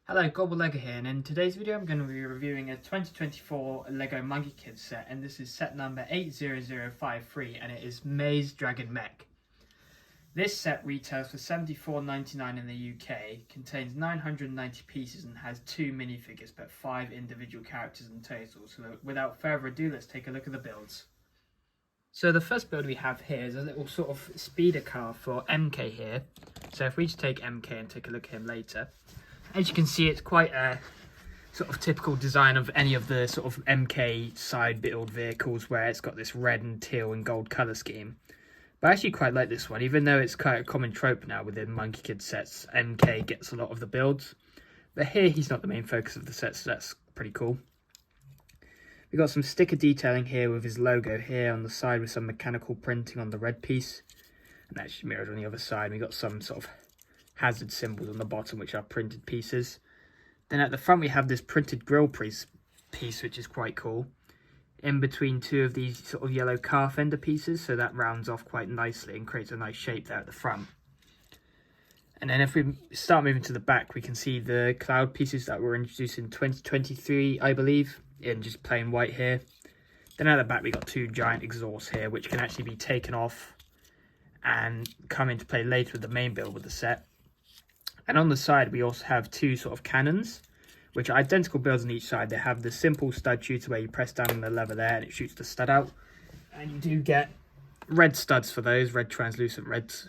Hello, GobbleLego here, and in today's video I'm going to be reviewing a 2024 LEGO Monkey Kids set, and this is set number 80053, and it is Maze Dragon Mech. This set retails for $74.99 in the UK, contains 990 pieces and has 2 minifigures but 5 individual characters in total. So without further ado, let's take a look at the builds. So the first build we have here is a little sort of speeder car for MK here. So if we just take MK and take a look at him later, as you can see, it's quite a sort of typical design of any of the sort of MK side build vehicles where it's got this red and teal and gold colour scheme. But I actually quite like this one, even though it's quite a common trope now within Monkey Kids sets. MK gets a lot of the builds, but here he's not the main focus of the set, so that's pretty cool. We've got some sticker detailing here with his logo here on the side with some mechanical printing on the red piece, and that's mirrored on the other side. We've got some sort of hazard symbols on the bottom, which are printed pieces. Then at the front we have this printed grill piece, which is quite cool, in between two of these sort of yellow car fender pieces, so that rounds off quite nicely and creates a nice shape there at the front. And then if we start moving to the back, we can see the cloud pieces that were introduced in 2023, I believe, in just plain white here. Then at the back we got two giant exhausts here, which can actually be taken off and come into play later with the main build with the set. And on the side, we also have two sort of cannons, which are identical builds on each side. They have the simple stud shooter where you press down on the lever there and it shoots the stud out. And you do get red studs for those, red translucent reds.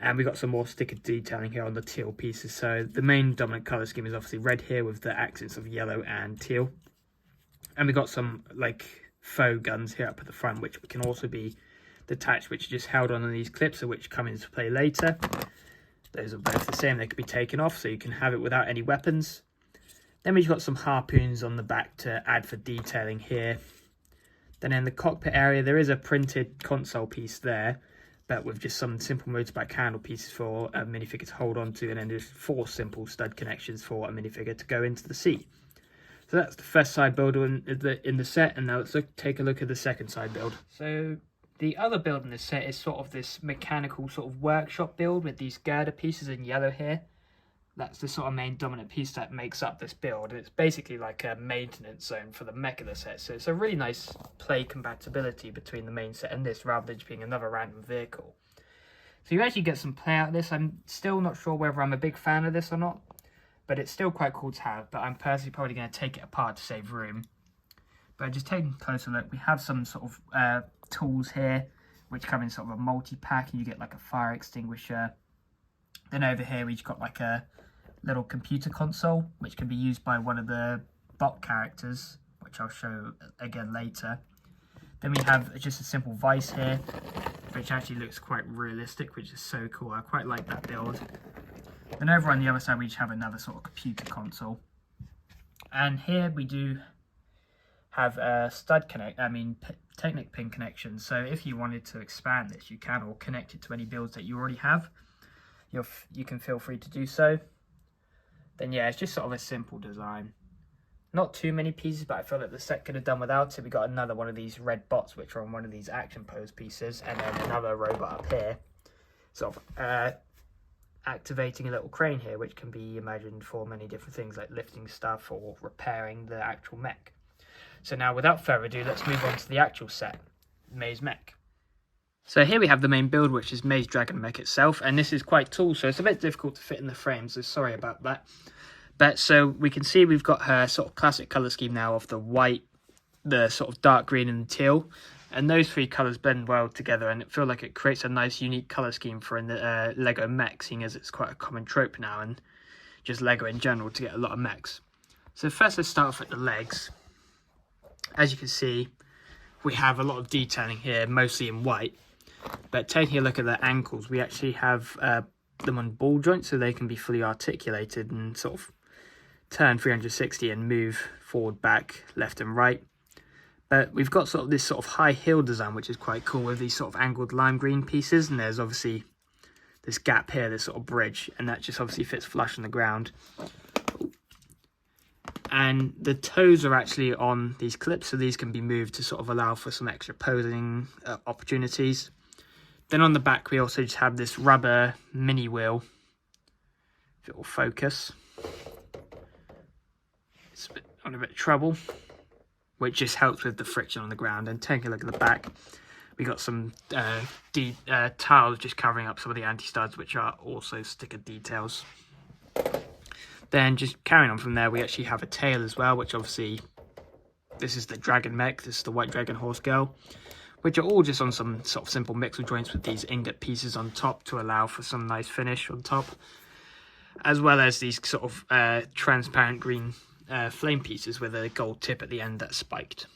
And we've got some more sticker detailing here on the teal pieces. So the main dominant colour scheme is obviously red here with the accents of yellow and teal. And we've got some like faux guns here up at the front, which can also be detached, which are just held on these clips, which come into play later. Those are both the same, they could be taken off, so you can have it without any weapons. Then we've got some harpoons on the back to add for detailing here. Then in the cockpit area, there is a printed console piece there, but with just some simple motorbike handle pieces for a minifigure to hold on to, and then just 4 simple stud connections for a minifigure to go into the seat. So that's the first side build in the set, and now let's take a look at the second side build. So the other build in this set is sort of this mechanical sort of workshop build with these girder pieces in yellow here. That's the sort of main dominant piece that makes up this build. And it's basically like a maintenance zone for the mech of the set. So it's a really nice play compatibility between the main set and this, rather than just being another random vehicle. So you actually get some play out of this. I'm still not sure whether I'm a big fan of this or not, but it's still quite cool to have. But I'm personally probably going to take it apart to save room. But just taking a closer look, we have some sort of tools here, which come in sort of a multi-pack, and you get like a fire extinguisher. Then over here we've got like a little computer console, which can be used by one of the bot characters, which I'll show again later. Then we have just a simple vise here, which actually looks quite realistic, which is so cool. I quite like that build. Then over on the other side we just have another sort of computer console. And here we do have a Technic pin connection, so if you wanted to expand this you can, or connect it to any builds that you already have. You can feel free to do so. Then yeah, it's just sort of a simple design, not too many pieces, but I feel like the set could have done without it. We got another one of these red bots which are on one of these action pose pieces, and then another robot up here sort of activating a little crane here, which can be imagined for many different things like lifting stuff or repairing the actual mech. So now, without further ado, let's move on to the actual set, Maze Mech. So here we have the main build, which is Maze Dragon Mech itself, and this is quite tall, so it's a bit difficult to fit in the frame, so sorry about that. But so we can see we've got her sort of classic colour scheme now of the white, the sort of dark green and the teal, and those three colours blend well together, and it feels like it creates a nice unique colour scheme for in the LEGO mech, seeing as it's quite a common trope now, and just LEGO in general to get a lot of mechs. So first let's start off at the legs. As you can see, we have a lot of detailing here, mostly in white. But taking a look at the ankles, we actually have them on ball joints, so they can be fully articulated and sort of turn 360 and move forward, back, left and right. But we've got sort of this sort of high heel design, which is quite cool, with these sort of angled lime green pieces. And there's obviously this gap here, this sort of bridge, and that just obviously fits flush on the ground. And the toes are actually on these clips, so these can be moved to sort of allow for some extra posing opportunities. Then on the back we also just have this rubber mini wheel, if it will focus. on a bit of trouble, which just helps with the friction on the ground. And taking a look at the back, we got some tiles just covering up some of the anti-studs, which are also sticker details. Then just carrying on from there, we actually have a tail as well, which obviously, this is the Dragon Mech, this is the White Dragon Horse Girl, which are all just on some sort of simple mixel joints with these ingot pieces on top to allow for some nice finish on top, as well as these sort of transparent green flame pieces with a gold tip at the end that's spiked.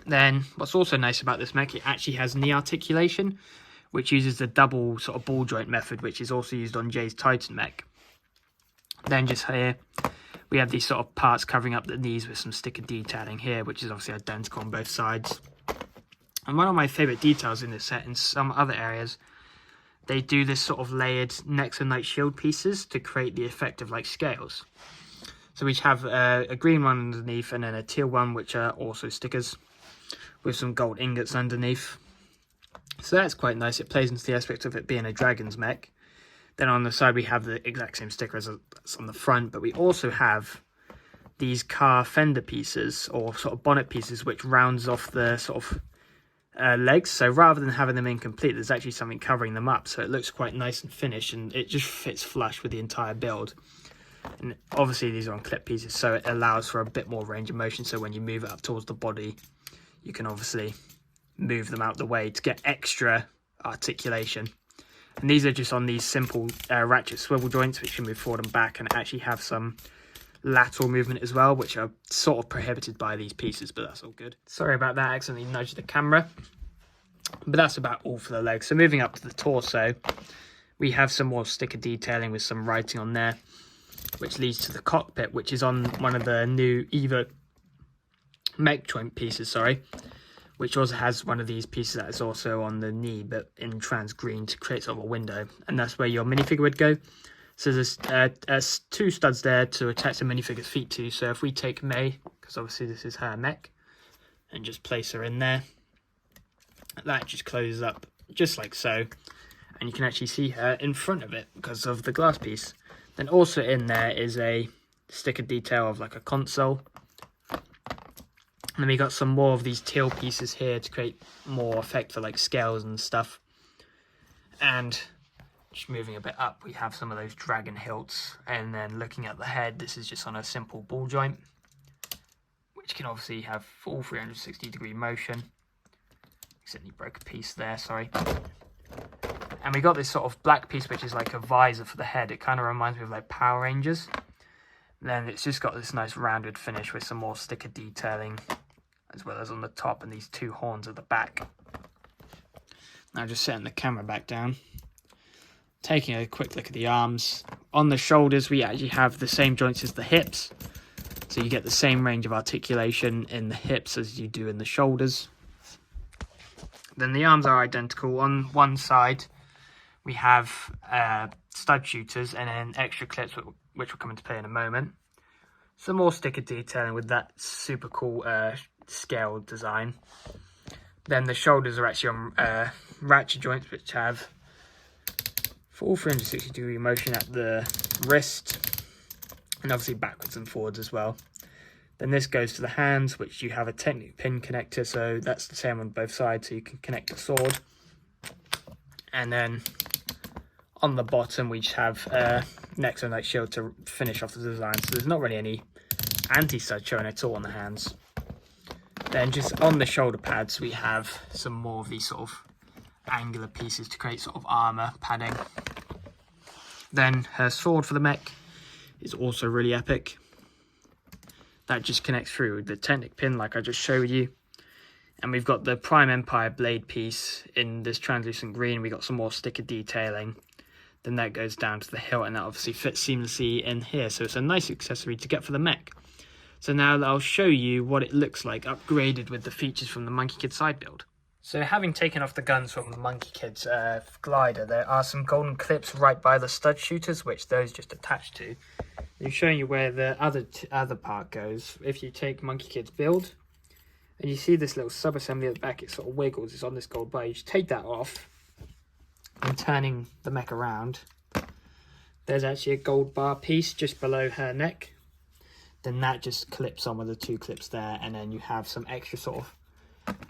Then what's also nice about this mech, it actually has knee articulation, which uses the double sort of ball joint method, which is also used on Jay's Titan mech. Then just here, we have these sort of parts covering up the knees with some sticker detailing here, which is obviously identical on both sides. And one of my favourite details in this set, in some other areas, they do this sort of layered Nexo shield pieces to create the effect of like scales. So we have a green one underneath and then a teal one, which are also stickers with some gold ingots underneath. So that's quite nice. It plays into the aspect of it being a dragon's mech. Then on the side we have the exact same sticker as on the front, but we also have these car fender pieces or sort of bonnet pieces, which rounds off the sort of legs. So rather than having them incomplete, there's actually something covering them up, so it looks quite nice and finished, and it just fits flush with the entire build. And obviously these are on clip pieces, so it allows for a bit more range of motion, so when you move it up towards the body, you can obviously move them out the way to get extra articulation. And these are just on these simple ratchet swivel joints, which can move forward and back, and actually have some lateral movement as well, which are sort of prohibited by these pieces, but that's all good. Sorry about that, I accidentally nudged the camera. But that's about all for the legs. So moving up to the torso, we have some more sticker detailing with some writing on there, which leads to the cockpit, which is on one of the new Evo mech joint pieces, which also has one of these pieces that is also on the knee, but in trans green to create sort of a window, and that's where your minifigure would go. So there's two studs there to attach the minifigure's feet to. So if we take May, because obviously this is her mech, and just place her in there, that just closes up just like so, and you can actually see her in front of it because of the glass piece. Then also in there is a sticker detail of like a console. And then we got some more of these teal pieces here to create more effect for like scales and stuff. And just moving a bit up, we have some of those dragon hilts. And then looking at the head, this is just on a simple ball joint, which can obviously have full 360-degree motion. Accidentally broke a piece there, sorry. And we got this sort of black piece, which is like a visor for the head. It kind of reminds me of like Power Rangers. Then it's just got this nice rounded finish with some more sticker detailing, as well as on the top, and these two horns at the back. Now just setting the camera back down, taking a quick look at the arms. On the shoulders we actually have the same joints as the hips, so you get the same range of articulation in the hips as you do in the shoulders. Then the arms are identical. On one side we have stud shooters and then extra clips, which will come into play in a moment. Some more sticker detailing with that super cool scale design. Then the shoulders are actually on ratchet joints, which have full 360-degree motion at the wrist, and obviously backwards and forwards as well. Then this goes to the hands, which you have a Technic pin connector, so that's the same on both sides, so you can connect the sword. And then on the bottom we just have Nexo shield to finish off the design, so there's not really any anti-stud showing at all on the hands. Then just on the shoulder pads we have some more of these sort of angular pieces to create sort of armor padding. Then her sword for the mech is also really epic. That just connects through with the Technic pin like I just showed you. And we've got the Prime Empire blade piece in this translucent green. We got some more sticker detailing. Then that goes down to the hilt, and that obviously fits seamlessly in here. So it's a nice accessory to get for the mech. So now I'll show you what it looks like upgraded with the features from the Monkey Kid side build. So having taken off the guns from the Monkey Kid's glider, there are some golden clips right by the stud shooters, which those just attach to. I'm showing you where the other part goes. If you take Monkey Kid's build, and you see this little sub-assembly at the back, it sort of wiggles, it's on this gold bar. You just take that off, and turning the mech around, there's actually a gold bar piece just below her neck. then that just clips on with the 2 clips there, and then you have some extra sort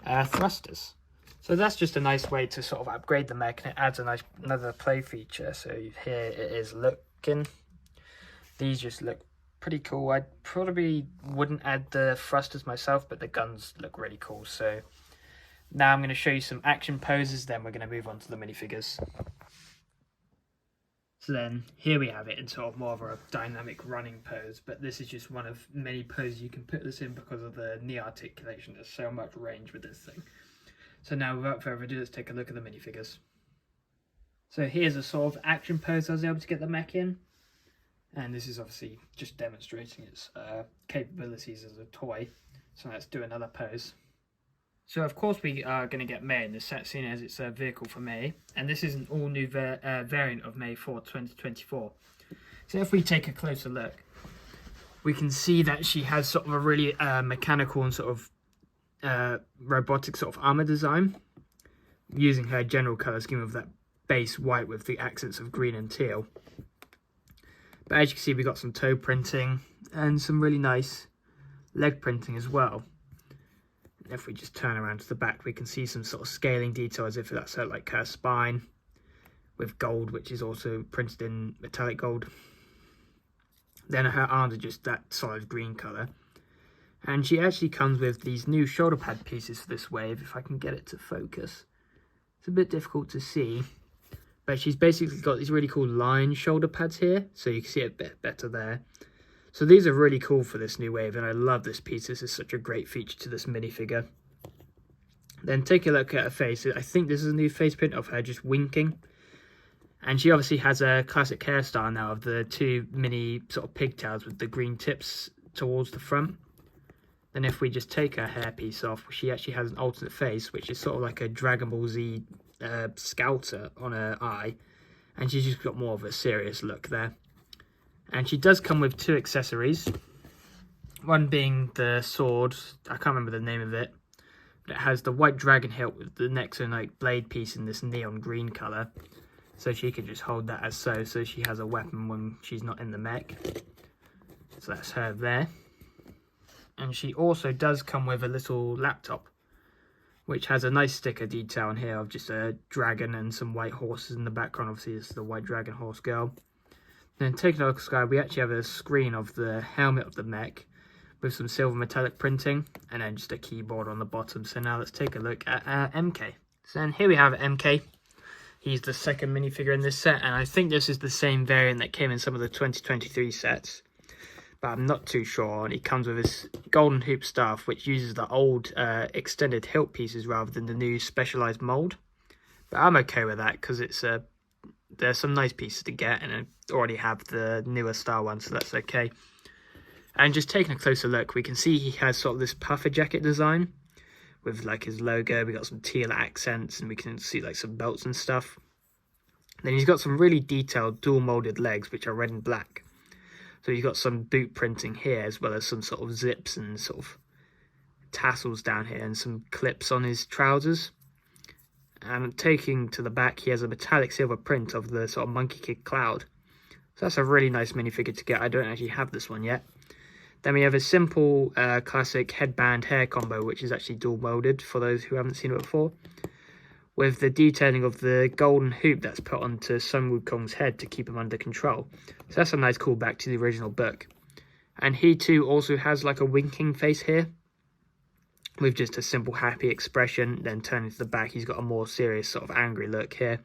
of thrusters. So that's just a nice way to sort of upgrade the mech, and it adds another play feature. So here it is looking. These just look pretty cool. I probably wouldn't add the thrusters myself, but the guns look really cool. So now I'm going to show you some action poses, then we're going to move on to the minifigures. So then here we have it in sort of more of a dynamic running pose, but this is just one of many poses you can put this in because of the knee articulation. There's so much range with this thing. So now without further ado, let's take a look at the minifigures. So here's a sort of action pose I was able to get the mech in. And this is obviously just demonstrating its capabilities as a toy. So let's do another pose. So of course we are going to get May in this set, seeing as it's a vehicle for May. And this is an all-new variant of May for 2024. So if we take a closer look, we can see that she has sort of a really mechanical and sort of robotic sort of armor design, using her general colour scheme of that base white with the accents of green and teal. But as you can see, we got some toe printing and some really nice leg printing as well. If we just turn around to the back, we can see some sort of scaling detail as if that's her, like her spine with gold, which is also printed in metallic gold. Then her arms are just that solid green colour. And she actually comes with these new shoulder pad pieces for this wave, if I can get it to focus. It's a bit difficult to see, but she's basically got these really cool line shoulder pads here, so you can see it a bit better there. So these are really cool for this new wave, and I love this piece. This is such a great feature to this minifigure. Then take a look at her face. I think this is a new face print of her just winking. And she obviously has a classic hairstyle now of the 2 mini sort of pigtails with the green tips towards the front. Then if we just take her hairpiece off, she actually has an alternate face, which is sort of like a Dragon Ball Z scouter on her eye. And she's just got more of a serious look there. And she does come with 2 accessories. One being the sword. I can't remember the name of it. But it has the white dragon hilt with the next and like blade piece in this neon green colour. So she can just hold that as so she has a weapon when she's not in the mech. So that's her there. And she also does come with a little laptop, which has a nice sticker detail on here of just a dragon and some white horses in the background. Obviously, this is the white dragon horse girl. Then taking a look at the sky, we actually have a screen of the helmet of the mech with some silver metallic printing and then just a keyboard on the bottom. So now let's take a look at MK. So then here we have MK. He's the second minifigure in this set, and I think this is the same variant that came in some of the 2023 sets, but I'm not too sure. And he comes with his golden hoop staff, which uses the old extended hilt pieces rather than the new specialized mold. But I'm okay with that because it's there's some nice pieces to get, and I already have the newer style one, so that's okay. And just taking a closer look, we can see he has sort of this puffer jacket design with like his logo. We got some teal accents, and we can see like some belts and stuff. Then he's got some really detailed dual molded legs, which are red and black. So he's got some boot printing here, as well as some sort of zips and sort of tassels down here, and some clips on his trousers. And taking to the back, he has a metallic silver print of the sort of Monkey Kid Cloud. So that's a really nice minifigure to get. I don't actually have this one yet. Then we have a simple classic headband hair combo, which is actually dual molded for those who haven't seen it before, with the detailing of the golden hoop that's put onto Sun Wukong's head to keep him under control. So that's a nice callback to the original book. And he too also has like a winking face here, with just a simple happy expression. Then turning to the back, he's got a more serious sort of angry look here.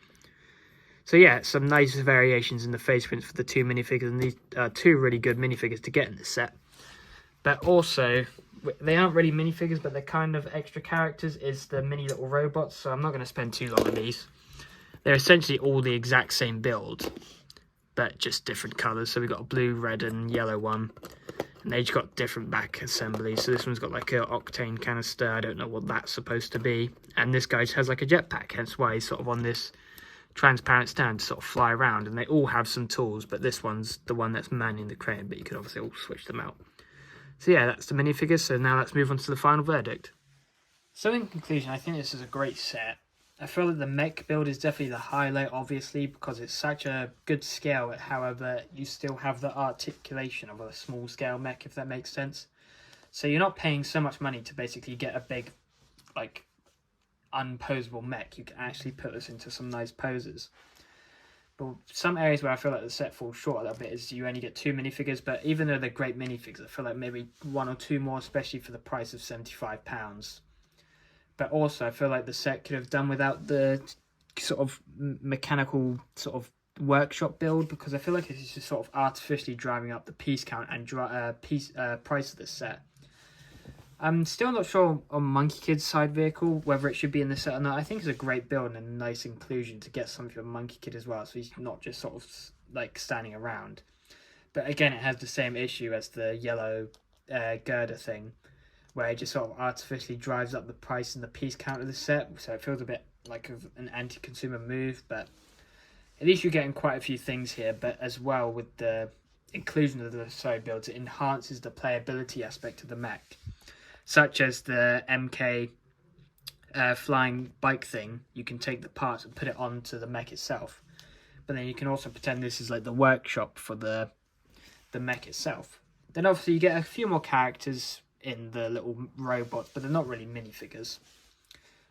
So yeah, some nice variations in the face prints for the 2 minifigures, and these are 2 really good minifigures to get in this set. But also, they aren't really minifigures, but they're kind of extra characters, is the mini little robots. So I'm not going to spend too long on these. They're essentially all the exact same build, but just different colours. So we've got a blue, red and yellow one. And they've got different back assemblies. So this one's got like an octane canister. I don't know what that's supposed to be. And this guy just has like a jetpack, hence why he's sort of on this transparent stand to sort of fly around. And they all have some tools, but this one's the one that's manning the crane, but you can obviously all switch them out. So yeah, that's the minifigures. So now let's move on to the final verdict. So in conclusion, I think this is a great set. I feel like the mech build is definitely the highlight, obviously, because it's such a good scale. However, you still have the articulation of a small scale mech, if that makes sense. So you're not paying so much money to basically get a big, like, unposable mech. You can actually put this into some nice poses. But some areas where I feel like the set falls short a little bit is you only get 2 minifigures, but even though they're great minifigures, I feel like maybe 1 or 2 more, especially for the price of £75. But also, I feel like the set could have done without the sort of mechanical sort of workshop build, because I feel like it's just sort of artificially driving up the piece count and price of this set. I'm still not sure on Monkey Kid's side vehicle whether it should be in the set or not. I think it's a great build and a nice inclusion to get some of your Monkey Kid as well, so he's not just sort of like standing around. But again, it has the same issue as the yellow girder thing, where it just sort of artificially drives up the price and the piece count of the set, so it feels a bit like an anti-consumer move. But at least you're getting quite a few things here. But as well, with the inclusion of the side builds, it enhances the playability aspect of the mech, such as the MK flying bike thing. You can take the parts and put it onto the mech itself, but then you can also pretend this is like the workshop for the mech itself. Then obviously you get a few more characters in the little robots, but they're not really minifigures.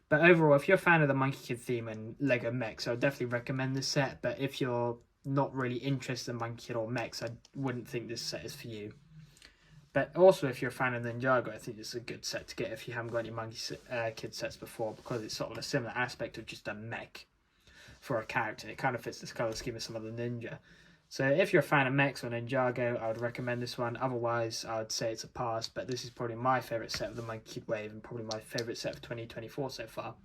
But overall, if you're a fan of the Monkey Kid theme and Lego mechs, I would definitely recommend this set. But if you're not really interested in Monkey Kid or mechs, I wouldn't think this set is for you. But also, if you're a fan of Ninjago, I think this is a good set to get if you haven't got any Monkey Kid sets before, because it's sort of a similar aspect of just a mech for a character. It kind of fits this colour scheme of some of the Ninja. So if you're a fan of mechs or Ninjago, I would recommend this one. Otherwise, I would say it's a pass, but this is probably my favourite set of the Monkey Kid wave and probably my favourite set of 2024 so far.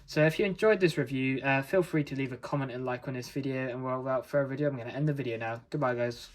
So if you enjoyed this review, feel free to leave a comment and like on this video, and without further ado, I'm going to end the video now. Goodbye, guys.